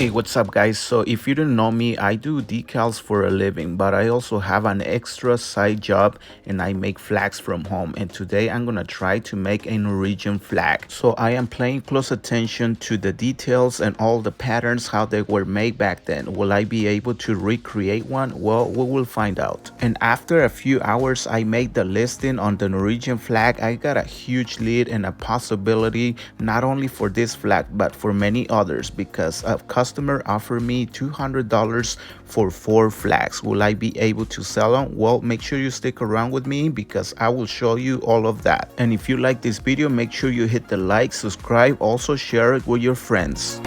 Hey, what's up, guys? So, if you don't know me, I do decals for a living, but I also have an extra side job and I make flags from home. And today I'm gonna try to make a Norwegian flag. So, I am paying close attention to the details and all the patterns, how they were made back then. Will I be able to recreate one? Well, we will find out. And after a few hours, I made the listing on the Norwegian flag. I got a huge lead and a possibility not only for this flag, but for many others because of customer offered me $200 for 4 flags. Will I be able to sell them? Well, make sure you stick around with me because I will show you all of that. And if you like this video, make sure you hit the like, subscribe, also share it with your friends.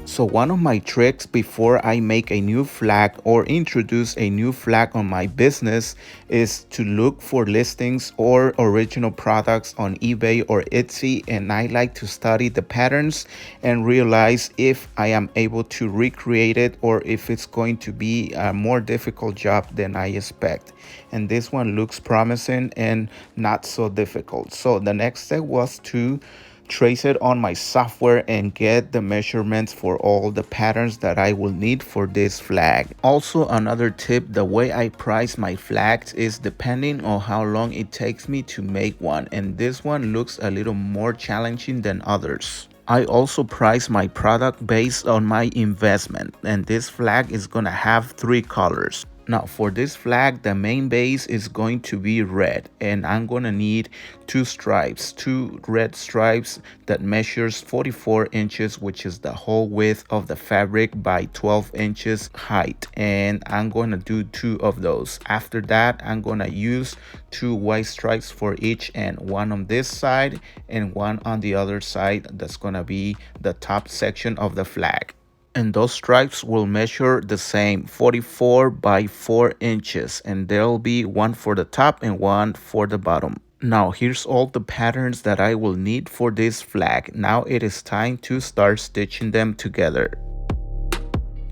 So one of my tricks before I make a new flag or introduce a new flag on my business is to look for listings or original products on eBay or Etsy, and I like to study the patterns and realize if I am able to recreate it or if it's going to be a more difficult job than I expect. And this one looks promising and not so difficult. So the next step was to trace it on my software and get the measurements for all the patterns that I will need for this flag. Also, another tip, the way I price my flags is depending on how long it takes me to make one, and this one looks a little more challenging than others. I also price my product based on my investment, and this flag is gonna have 3 colors. Now for this flag, the main base is going to be red, and I'm gonna need 2 stripes, 2 red stripes that measures 44 inches, which is the whole width of the fabric by 12 inches height, and I'm gonna do 2 of those. After that, I'm gonna use 2 white stripes for each end, one on this side and one on the other side. That's gonna be the top section of the flag. And those stripes will measure the same, 44 by 4 inches, and there'll be one for the top and one for the bottom. Now here's all the patterns that I will need for this flag. Now it is time to start stitching them together.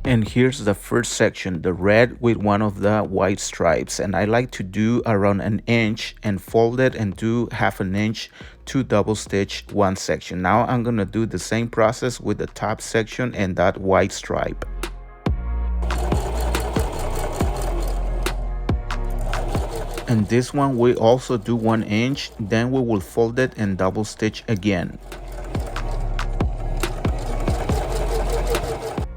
And here's the first section, the red with one of the white stripes, and I like to do around 1 inch and fold it and do 1/2 inch to double stitch one section. Now I'm gonna do the same process with the top section and that white stripe. And this one we also do 1 inch, then we will fold it and double stitch again.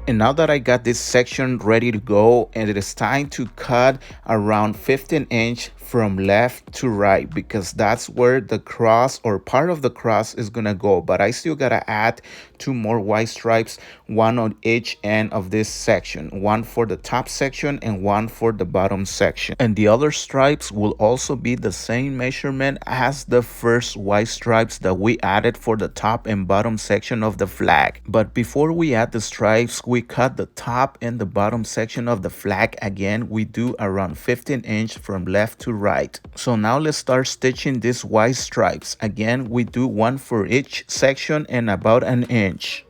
And now that I got this section ready to go, and it is time to cut around 15 inch from left to right, because that's where the cross or part of the cross is gonna go. But I still gotta add 2 more white stripes, one on each end of this section, one for the top section and one for the bottom section. And the other stripes will also be the same measurement as the first white stripes that we added for the top and bottom section of the flag. But before we add the stripes, we cut the top and the bottom section of the flag again. We do around 15 inch from left to right. So now let's start stitching these white stripes. Again, we do one for each section and about 1 inch.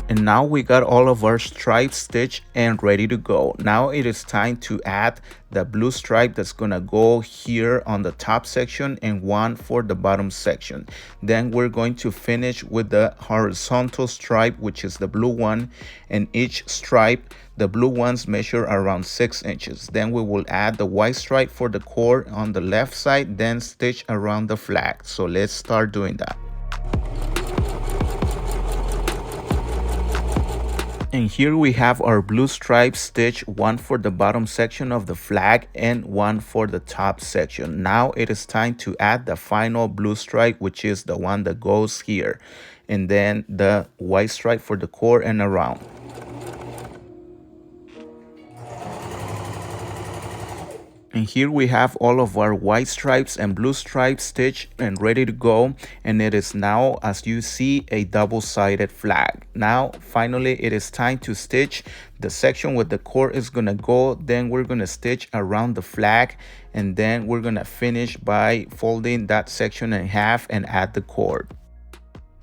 And now we got all of our stripes stitched and ready to go. Now it is time to add the blue stripe that's gonna go here on the top section and one for the bottom section. Then we're going to finish with the horizontal stripe, which is the blue one, and each stripe, the blue ones measure around 6 inches. Then we will add the white stripe for the core on the left side, then stitch around the flag. So let's start doing that. And here we have our blue stripes stitched, one for the bottom section of the flag and one for the top section. Now it is time to add the final blue stripe, which is the one that goes here, and then the white stripe for the core and around. And here we have all of our white stripes and blue stripes stitched and ready to go. And it is now, as you see, a double-sided flag. Now, finally, it is time to stitch the section where the core is gonna go. Then we're gonna stitch around the flag. And then we're gonna finish by folding that section in half and add the cord.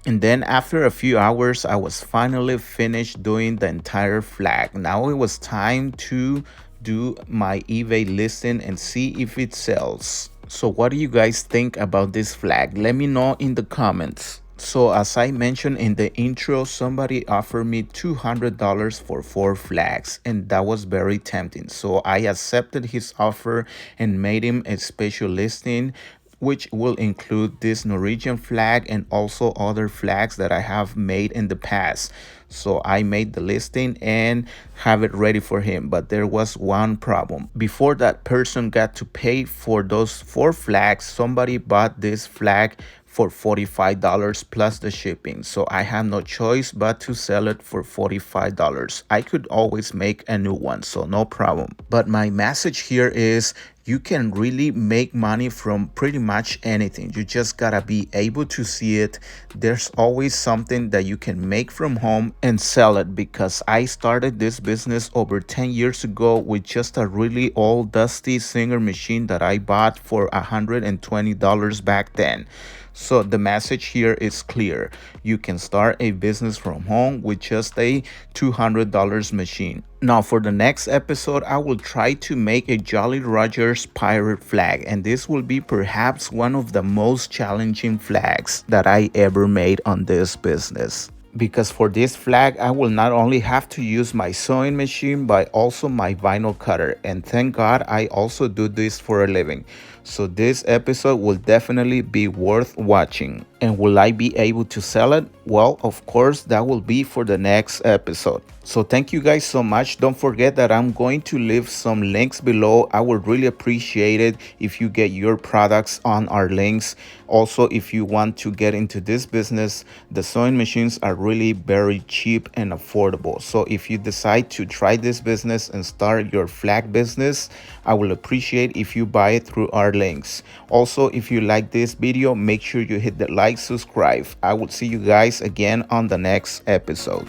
And then after a few hours, I was finally finished doing the entire flag. Now it was time to do my eBay listing and see if it sells. So what do you guys think about this flag? Let me know in the comments. So as I mentioned in the intro, somebody offered me $200 for 4 flags, and that was very tempting. So I accepted his offer and made him a special listing, which will include this Norwegian flag and also other flags that I have made in the past. So I made the listing and have it ready for him. But there was one problem. Before that person got to pay for those 4 flags, somebody bought this flag for $45 plus the shipping. So I have no choice but to sell it for $45. I could always make a new one, so no problem. But my message here is you can really make money from pretty much anything. You just gotta be able to see it. There's always something that you can make from home and sell it, because I started this business over 10 years ago with just a really old dusty Singer machine that I bought for $120 back then. So the message here is clear. You can start a business from home with just a $200 machine. Now for the next episode, I will try to make a Jolly Rogers pirate flag, and this will be perhaps one of the most challenging flags that I ever made on this business. Because for this flag, I will not only have to use my sewing machine, but also my vinyl cutter. And thank God I also do this for a living. So this episode will definitely be worth watching. And will I be able to sell it? Well, of course, that will be for the next episode. So thank you guys so much. Don't forget that I'm going to leave some links below. I would really appreciate it if you get your products on our links. Also, if you want to get into this business, the sewing machines are really very cheap and affordable. So if you decide to try this business and start your flag business, I will appreciate if you buy it through our links. Also, if you like this video, make sure you hit the like, subscribe. I will see you guys again on the next episode.